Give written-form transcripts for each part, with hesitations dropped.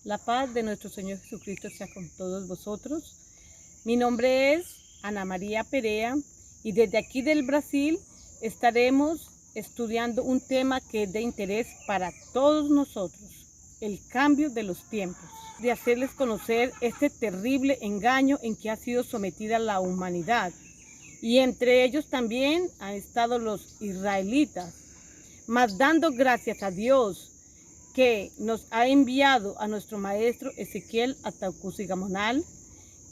La paz de nuestro Señor Jesucristo sea con todos vosotros. Mi nombre es Ana María Perea y desde aquí del Brasil estaremos estudiando un tema que es de interés para todos nosotros, el cambio de los tiempos, de hacerles conocer este terrible engaño en que ha sido sometida la humanidad. Y entre ellos también han estado los israelitas, mas dando gracias a Dios que nos ha enviado a nuestro maestro Ezequiel Ataucusigamonal,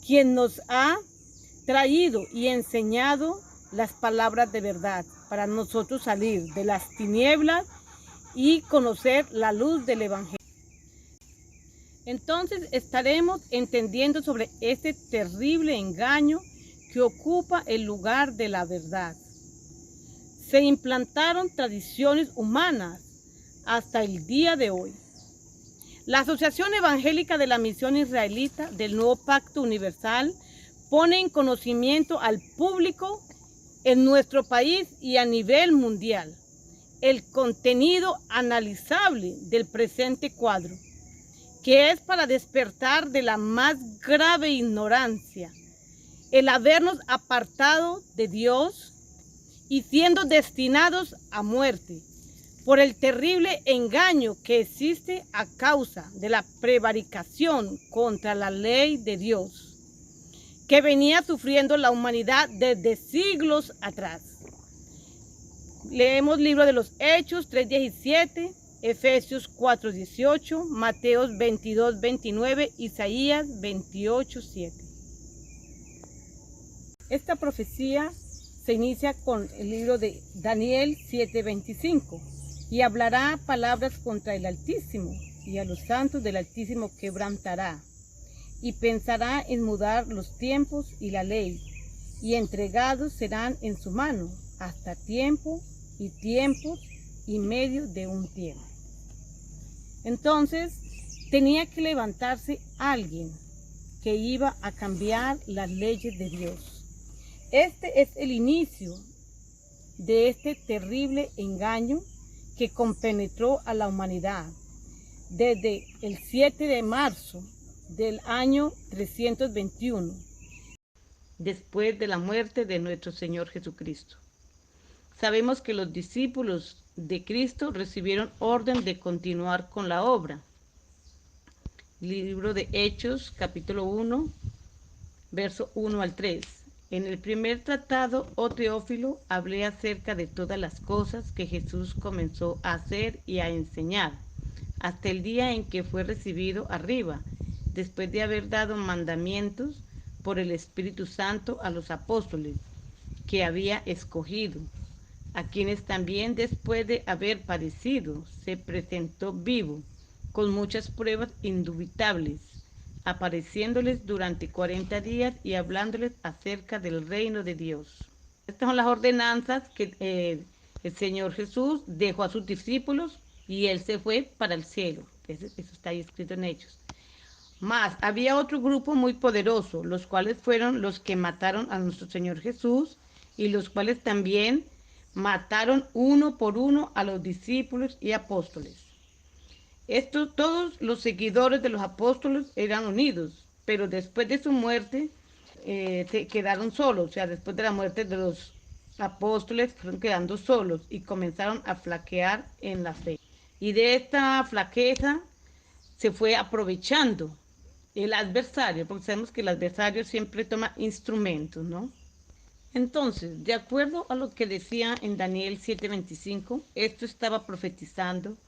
quien nos ha traído y enseñado las palabras de verdad para nosotros salir de las tinieblas y conocer la luz del Evangelio. Entonces estaremos entendiendo sobre este terrible engaño que ocupa el lugar de la verdad. Se implantaron tradiciones humanas hasta el día de hoy. La Asociación Evangélica de la Misión Israelita del Nuevo Pacto Universal pone en conocimiento al público en nuestro país y a nivel mundial el contenido analizable del presente cuadro, que es para despertar de la más grave ignorancia, el habernos apartado de Dios y siendo destinados a muerte por el terrible engaño que existe a causa de la prevaricación contra la ley de Dios, que venía sufriendo la humanidad desde siglos atrás. Leemos libro de los Hechos 3:17, Efesios 4:18, Mateos 22:29, Isaías 28:7. Esta profecía se inicia con el libro de Daniel 7:25. Y hablará palabras contra el Altísimo, y a los santos del Altísimo quebrantará, y pensará en mudar los tiempos y la ley, y entregados serán en su mano, hasta tiempo y tiempos y medio de un tiempo. Entonces, tenía que levantarse alguien que iba a cambiar las leyes de Dios. Este es el inicio de este terrible engaño que compenetró a la humanidad desde el 7 de marzo del año 321, después de la muerte de nuestro Señor Jesucristo. Sabemos que los discípulos de Cristo recibieron orden de continuar con la obra. Libro de Hechos, capítulo 1, verso 1 al 3. En el primer tratado, oh Teófilo, hablé acerca de todas las cosas que Jesús comenzó a hacer y a enseñar, hasta el día en que fue recibido arriba, después de haber dado mandamientos por el Espíritu Santo a los apóstoles que había escogido, a quienes también después de haber padecido se presentó vivo, con muchas pruebas indubitables, apareciéndoles durante 40 días y hablándoles acerca del reino de Dios. Estas son las ordenanzas que el Señor Jesús dejó a sus discípulos y Él se fue para el cielo. Eso está ahí escrito en Hechos. Más, había otro grupo muy poderoso, los cuales fueron los que mataron a nuestro Señor Jesús y los cuales también mataron uno por uno a los discípulos y apóstoles. Todos los seguidores de los apóstoles eran unidos, pero después de su muerte se quedaron solos, o sea, después de la muerte de los apóstoles fueron quedando solos y comenzaron a flaquear en la fe. Y de esta flaqueza se fue aprovechando el adversario, porque sabemos que el adversario siempre toma instrumentos, ¿no? Entonces, de acuerdo a lo que decía en Daniel 7:25, esto estaba profetizando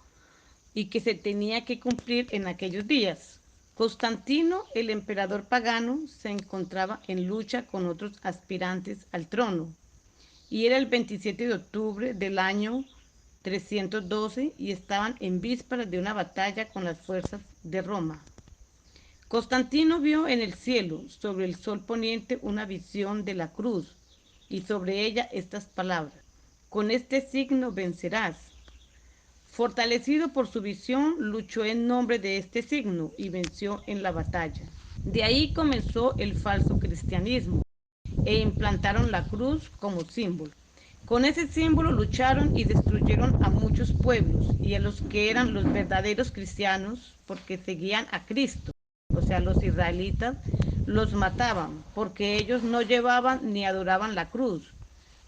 y que se tenía que cumplir en aquellos días. Constantino, el emperador pagano, se encontraba en lucha con otros aspirantes al trono y era el 27 de octubre del año 312 y estaban en vísperas de una batalla con las fuerzas de Roma. Constantino vio en el cielo, sobre el sol poniente, una visión de la cruz y sobre ella estas palabras: con este signo vencerás. Fortalecido por su visión, luchó en nombre de este signo y venció en la batalla. De ahí comenzó el falso cristianismo e implantaron la cruz como símbolo. Con ese símbolo lucharon y destruyeron a muchos pueblos y a los que eran los verdaderos cristianos porque seguían a Cristo. O sea, los israelitas los mataban porque ellos no llevaban ni adoraban la cruz,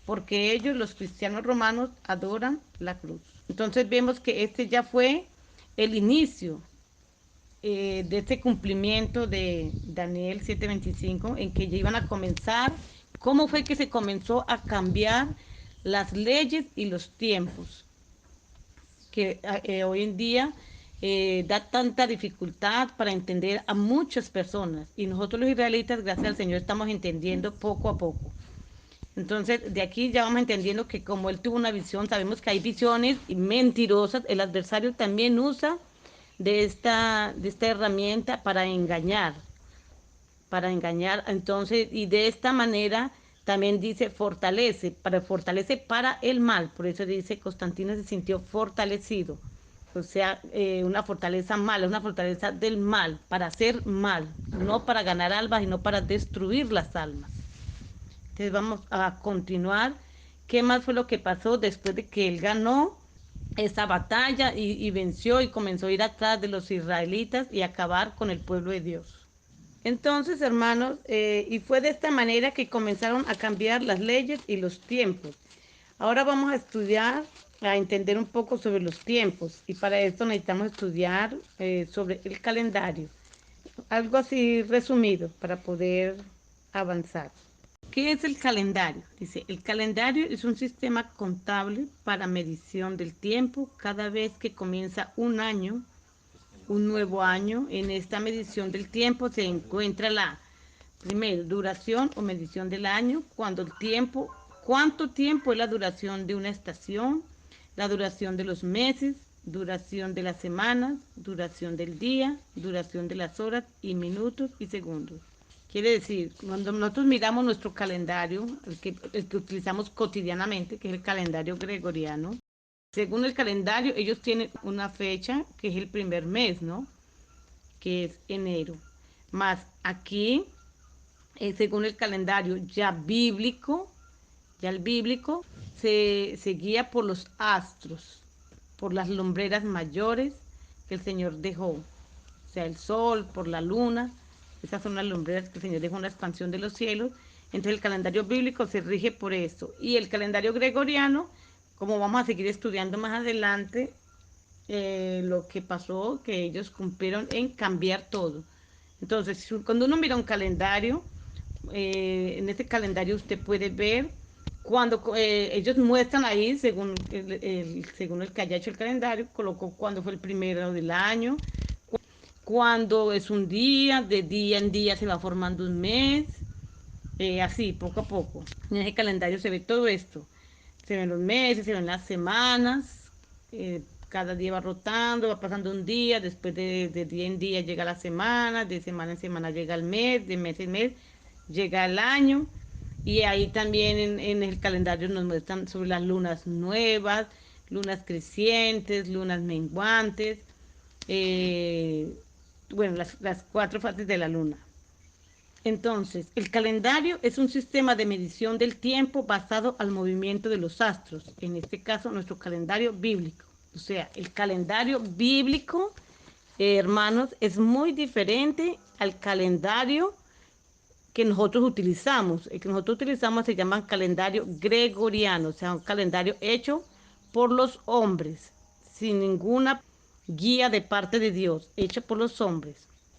porque ellos, los cristianos romanos, adoran la cruz. Entonces vemos que este ya fue el inicio de este cumplimiento de Daniel 7:25, en que ya iban a comenzar. ¿Cómo fue que se comenzó a cambiar las leyes y los tiempos? Que hoy en día da tanta dificultad para entender a muchas personas. Y nosotros los israelitas, gracias al Señor, estamos entendiendo poco a poco. Entonces, de aquí ya vamos entendiendo que como él tuvo una visión, sabemos que hay visiones mentirosas. El adversario también usa de esta herramienta para engañar. Entonces, y de esta manera también dice fortalece para el mal. Por eso dice, Constantino se sintió fortalecido. O sea, una fortaleza mala, una fortaleza del mal, para hacer mal, no para ganar almas, sino para destruir las almas. Entonces vamos a continuar. ¿Qué más fue lo que pasó después de que él ganó esa batalla y venció y comenzó a ir atrás de los israelitas y acabar con el pueblo de Dios? Entonces, hermanos, y fue de esta manera que comenzaron a cambiar las leyes y los tiempos. Ahora vamos a estudiar, a entender un poco sobre los tiempos, y para esto necesitamos estudiar sobre el calendario. Algo así resumido para poder avanzar. ¿Qué es el calendario? Dice, el calendario es un sistema contable para medición del tiempo. Cada vez que comienza un año, un nuevo año, en esta medición del tiempo se encuentra la, primero, duración o medición del año, cuánto tiempo es la duración de una estación, la duración de los meses, duración de las semanas, duración del día, duración de las horas y minutos y segundos. Quiere decir, cuando nosotros miramos nuestro calendario, el que utilizamos cotidianamente, que es el calendario gregoriano, según el calendario, ellos tienen una fecha que es el primer mes, ¿no? Que es enero. Más aquí, según el calendario ya el bíblico, se guía por los astros, por las lumbreras mayores que el Señor dejó. O sea, el sol, por la luna. Esas son las lumbreras que el Señor dejó en la expansión de los cielos. Entonces el calendario bíblico se rige por eso. Y el calendario gregoriano, como vamos a seguir estudiando más adelante, lo que pasó, que ellos cumplieron en cambiar todo. Entonces, cuando uno mira un calendario, en este calendario usted puede ver cuando ellos muestran ahí, según el que haya hecho el calendario, colocó cuándo fue el primero del año, cuándo es un día, de día en día se va formando un mes, así, poco a poco. En ese calendario se ve todo esto. Se ven los meses, se ven las semanas, cada día va rotando, va pasando un día, después de día en día llega la semana, de semana en semana llega el mes, de mes en mes llega el año. Y ahí también en el calendario nos muestran sobre las lunas nuevas, lunas crecientes, lunas menguantes, eh, bueno, las cuatro fases de la luna. Entonces, el calendario es un sistema de medición del tiempo basado al movimiento de los astros, en este caso nuestro calendario bíblico. O sea, el calendario bíblico, hermanos, es muy diferente al calendario que nosotros utilizamos. El que nosotros utilizamos se llama calendario gregoriano, o sea, un calendario hecho por los hombres, sin ninguna guía de parte de Dios, hecho por los hombres,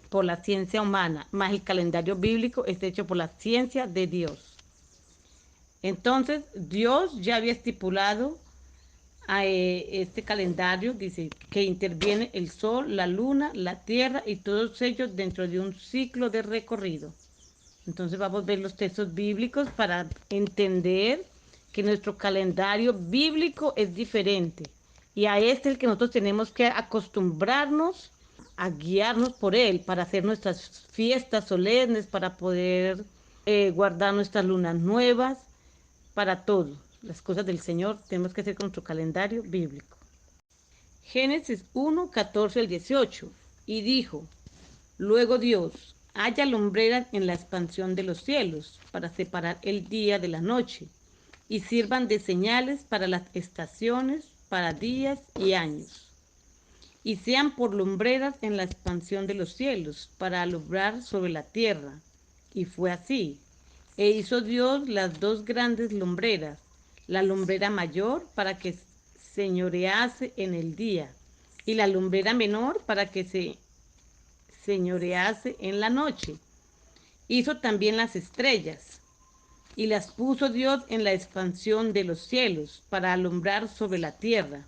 por la ciencia humana, más el calendario bíblico es hecho por la ciencia de Dios. Entonces, Dios ya había estipulado a este calendario, dice que interviene el sol, la luna, la tierra y todos ellos dentro de un ciclo de recorrido. Entonces vamos a ver los textos bíblicos para entender que nuestro calendario bíblico es diferente. Y a este es el que nosotros tenemos que acostumbrarnos a guiarnos por él para hacer nuestras fiestas solemnes, para poder guardar nuestras lunas nuevas, para todo. Las cosas del Señor tenemos que hacer con nuestro calendario bíblico. Génesis 1, 14 al 18. Y dijo, luego Dios, haya lumbreras en la expansión de los cielos para separar el día de la noche y sirvan de señales para las estaciones, para días y años. Y sean por lumbreras en la expansión de los cielos para alumbrar sobre la tierra. Y fue así. E hizo Dios las dos grandes lumbreras, la lumbrera mayor para que señorease en el día y la lumbrera menor para que se señorease en la noche. Hizo también las estrellas y las puso Dios en la expansión de los cielos para alumbrar sobre la tierra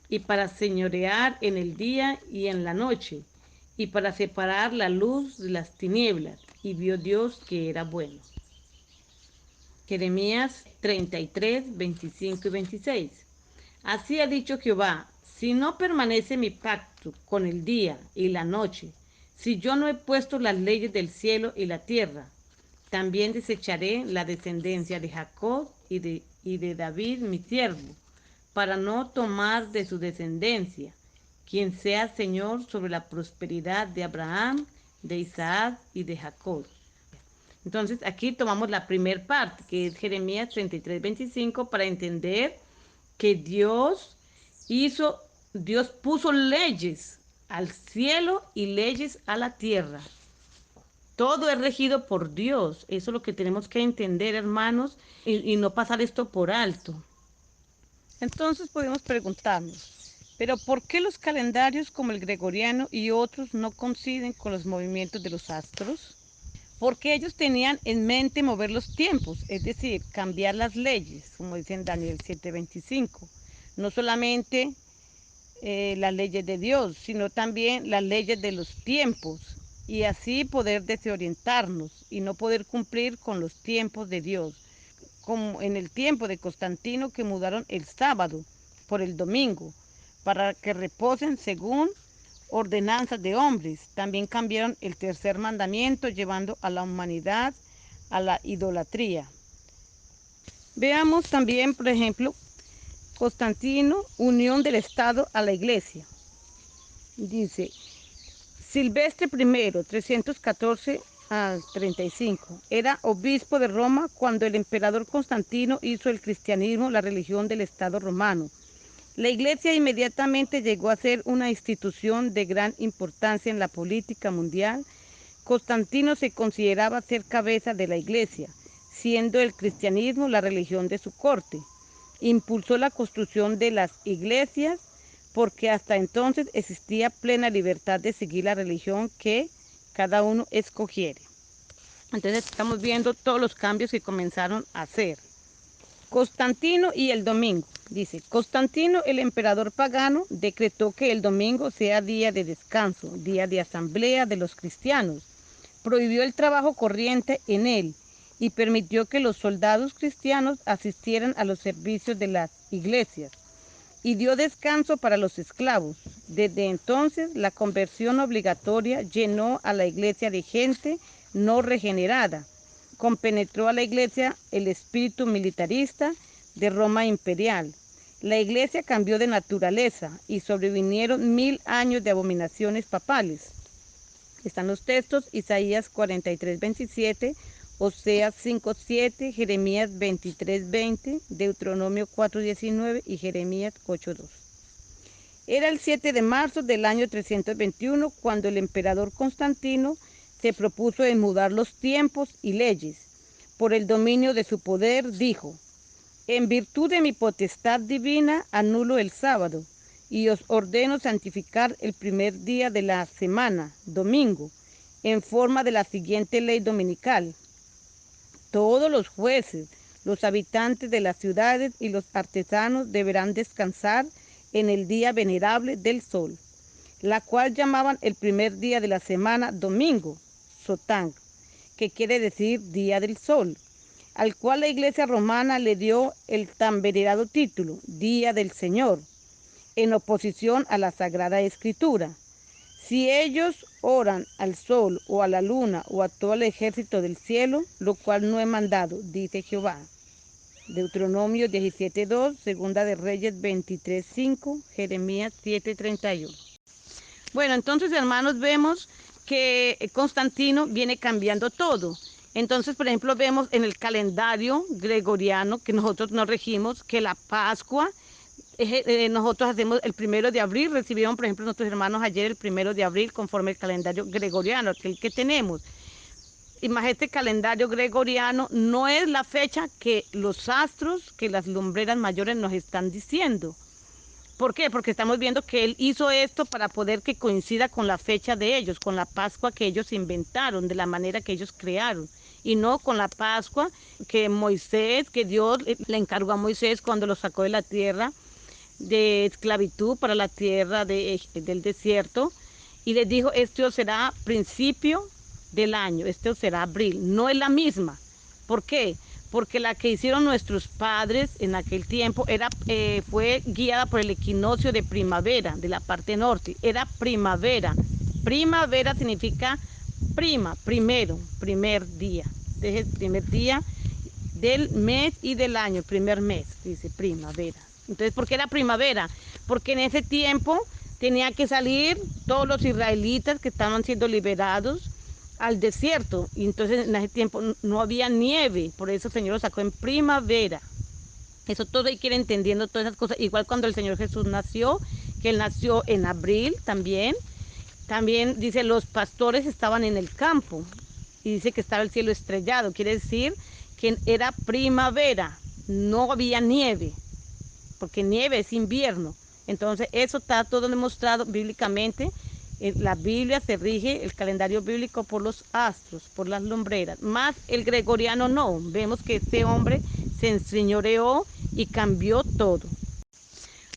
y para señorear en el día y en la noche y para separar la luz de las tinieblas. Y vio Dios que era bueno. Jeremías 33, 25 y 26. Así ha dicho Jehová, si no permanece mi pacto con el día y la noche, si yo no he puesto las leyes del cielo y la tierra, también desecharé la descendencia de Jacob y de David mi siervo, para no tomar de su descendencia, quien sea Señor sobre la prosperidad de Abraham, de Isaac y de Jacob. Entonces aquí tomamos la primera parte, que es Jeremías 33, 25, para entender que Dios puso leyes al cielo y leyes a la tierra. Todo es regido por Dios. Eso es lo que tenemos que entender, hermanos, y no pasar esto por alto. Entonces podemos preguntarnos, ¿pero por qué los calendarios como el gregoriano y otros no coinciden con los movimientos de los astros? Porque ellos tenían en mente mover los tiempos, es decir, cambiar las leyes, como dice en Daniel 7:25. No solamente las leyes de Dios, sino también las leyes de los tiempos, y así poder desorientarnos y no poder cumplir con los tiempos de Dios, como en el tiempo de Constantino, que mudaron el sábado por el domingo, para que reposen según ordenanzas de hombres. También cambiaron el tercer mandamiento, llevando a la humanidad a la idolatría. Veamos también, por ejemplo, Constantino, unión del Estado a la Iglesia. Dice, Silvestre I, 314 al 35, era obispo de Roma cuando el emperador Constantino hizo el cristianismo la religión del Estado romano. La Iglesia inmediatamente llegó a ser una institución de gran importancia en la política mundial. Constantino se consideraba ser cabeza de la Iglesia, siendo el cristianismo la religión de su corte. Impulsó la construcción de las iglesias porque hasta entonces existía plena libertad de seguir la religión que cada uno escogiere. Entonces estamos viendo todos los cambios que comenzaron a hacer. Constantino y el domingo. Dice, Constantino, el emperador pagano, decretó que el domingo sea día de descanso, día de asamblea de los cristianos. Prohibió el trabajo corriente en él y permitió que los soldados cristianos asistieran a los servicios de las iglesias y dio descanso para los esclavos. Desde entonces, la conversión obligatoria llenó a la iglesia de gente no regenerada. Compenetró a la iglesia el espíritu militarista de Roma imperial. La iglesia cambió de naturaleza y sobrevinieron 1000 años de abominaciones papales. Están los textos, Isaías 43:27, Oseas 5:7, Jeremías 23:20, Deuteronomio 4:19 y Jeremías 8:2. Era el 7 de marzo del año 321 cuando el emperador Constantino se propuso mudar los tiempos y leyes. Por el dominio de su poder dijo, en virtud de mi potestad divina anulo el sábado y os ordeno santificar el primer día de la semana, domingo, en forma de la siguiente ley dominical. Todos los jueces, Los habitantes de las ciudades y los artesanos deberán descansar en el día venerable del sol, la cual llamaban el primer día de la semana domingo, Sotang, que quiere decir día del sol, al cual la Iglesia romana le dio el tan venerado título, Día del Señor, en oposición a la Sagrada Escritura. Si ellos oran al sol o a la luna o a todo el ejército del cielo, lo cual no he mandado, dice Jehová. Deuteronomio 17:2, Segunda de Reyes 23:5, Jeremías 7:31. Bueno, entonces, hermanos, vemos que Constantino viene cambiando todo. Entonces, por ejemplo, vemos en el calendario gregoriano que nosotros nos regimos que la Pascua, nosotros hacemos el 1 de abril, recibieron, por ejemplo, nuestros hermanos ayer el 1 de abril conforme el calendario gregoriano, aquel que tenemos. Y más este calendario gregoriano no es la fecha que los astros, que las lumbreras mayores nos están diciendo. ¿Por qué? Porque estamos viendo que él hizo esto para poder que coincida con la fecha de ellos, con la Pascua que ellos inventaron, de la manera que ellos crearon, y no con la Pascua que Moisés, que Dios le encargó a Moisés cuando lo sacó de la tierra de esclavitud para la tierra del desierto, y les dijo, esto será principio del año, esto será abril, no es la misma. ¿Por qué? Porque la que hicieron nuestros padres en aquel tiempo fue guiada por el equinoccio de primavera, de la parte norte, era primavera. Primavera significa primero, primer día. Este es el primer día del mes y del año, el primer mes, dice primavera. Entonces, ¿por qué era primavera? Porque en ese tiempo tenía que salir todos los israelitas que estaban siendo liberados al desierto, y entonces en ese tiempo no había nieve, por eso el Señor lo sacó en primavera. Eso todo hay que ir entendiendo todas esas cosas, igual cuando el Señor Jesús nació, que Él nació en abril también dice los pastores estaban en el campo, y dice que estaba el cielo estrellado, quiere decir que era primavera, no había nieve, porque nieve es invierno. Entonces eso está todo demostrado bíblicamente. La Biblia se rige, el calendario bíblico, por los astros, por las lumbreras, más el gregoriano no. Vemos que este hombre se enseñoreó y cambió todo.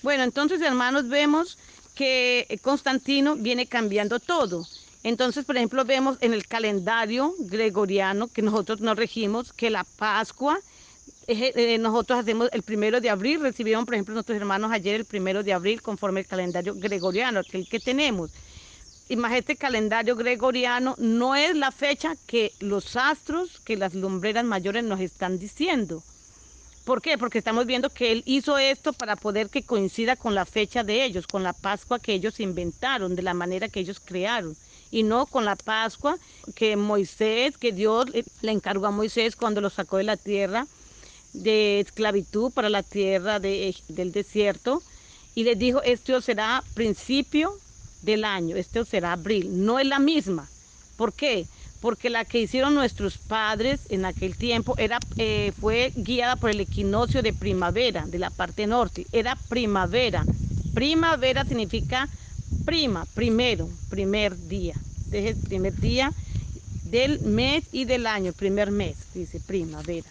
Bueno, entonces, hermanos, vemos que Constantino viene cambiando todo. Entonces, por ejemplo, vemos en el calendario gregoriano que nosotros nos regimos que la Pascua, nosotros hacemos el 1 de abril, recibieron, por ejemplo, nuestros hermanos ayer el 1 de abril conforme el calendario gregoriano, aquel que tenemos. Y más este calendario gregoriano no es la fecha que los astros, que las lumbreras mayores nos están diciendo. ¿Por qué? Porque estamos viendo que él hizo esto para poder que coincida con la fecha de ellos, con la Pascua que ellos inventaron, de la manera que ellos crearon, y no con la Pascua que Moisés, que Dios le encargó a Moisés cuando lo sacó de la tierra de esclavitud para la tierra del desierto, y les dijo, esto será principio del año, esto será abril, no es la misma. ¿Por qué? Porque la que hicieron nuestros padres en aquel tiempo fue guiada por el equinoccio de primavera, de la parte norte, era primavera. Primavera significa primero, primer día. Este es el primer día del mes y del año, primer mes, dice primavera.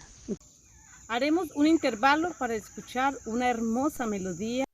Haremos un intervalo para escuchar una hermosa melodía.